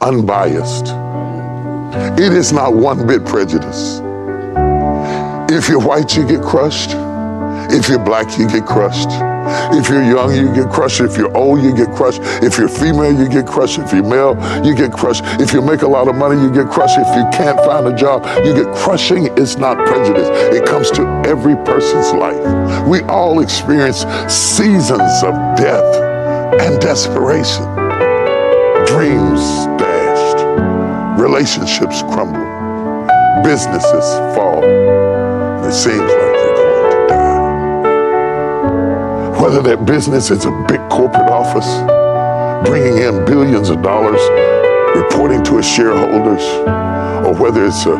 unbiased. It is not one bit prejudice. If you're white, you get crushed. If you're black, you get crushed. If you're young, you get crushed. If you're old, you get crushed. If you're female, you get crushed. If you're male, you get crushed. If you make a lot of money, you get crushed. If you can't find a job, you get crushing. It's not prejudice. It comes to every person's life. We all experience seasons of death and desperation. Dreams dashed. Relationships crumble. Businesses fall. It seems like you're going to die. Whether that business is a big corporate office, bringing in billions of dollars, reporting to its shareholders, or whether it's a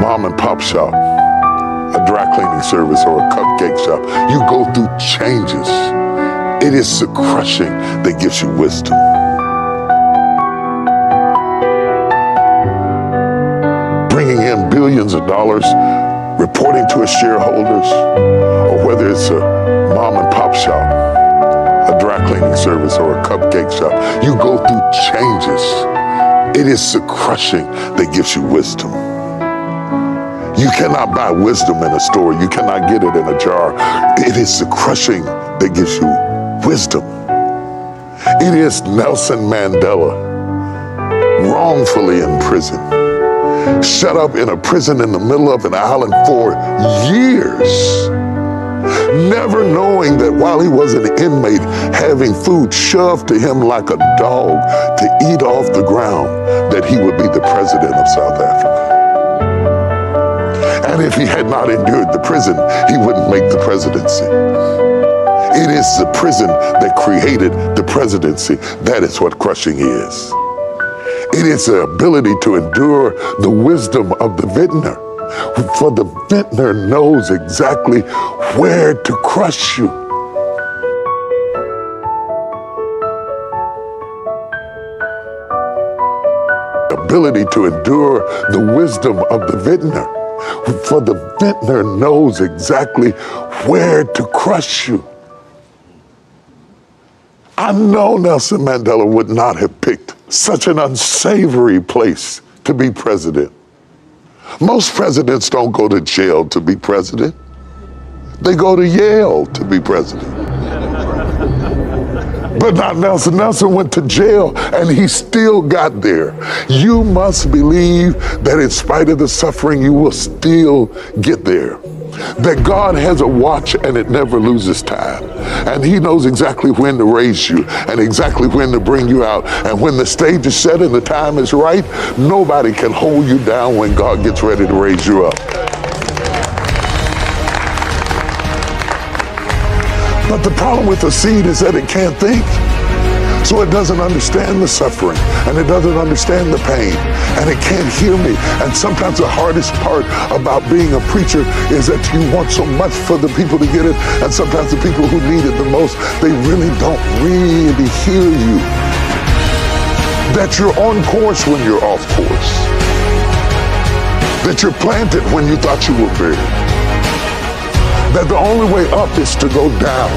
mom and pop shop, a dry cleaning service, or a cupcake shop, you go through changes. It is the crushing that gives you wisdom. Bringing in billions of dollars, reporting to its shareholders, or whether it's a mom and pop shop, a dry cleaning service, or a cupcake shop, you go through changes. It is the crushing that gives you wisdom. You cannot buy wisdom in a store. You cannot get it in a jar. It is the crushing that gives you wisdom. It is Nelson Mandela, wrongfully in prison, shut up in a prison in the middle of an island for years, never knowing that while he was an inmate, having food shoved to him like a dog to eat off the ground, that he would be the president of South Africa. And if he had not endured the prison, he wouldn't make the presidency. It is the prison that created the presidency. That is what crushing is. It is the ability to endure the wisdom of the vintner. For the vintner knows exactly where to crush you. Ability to endure the wisdom of the vintner. For the vintner knows exactly where to crush you. I know Nelson Mandela would not have picked such an unsavory place to be president. Most presidents don't go to jail to be president. They go to Yale to be president. But not Nelson. Nelson went to jail and he still got there. You must believe that in spite of the suffering, you will still get there. That God has a watch and it never loses time. And he knows exactly when to raise you and exactly when to bring you out. And when the stage is set and the time is right, nobody can hold you down when God gets ready to raise you up. But the problem with the seed is that it can't think. So it doesn't understand the suffering, and it doesn't understand the pain, and it can't hear me. And sometimes the hardest part about being a preacher is that you want so much for the people to get it, and sometimes the people who need it the most, they really don't really hear you. That you're on course when you're off course. That you're planted when you thought you were buried. That the only way up is to go down.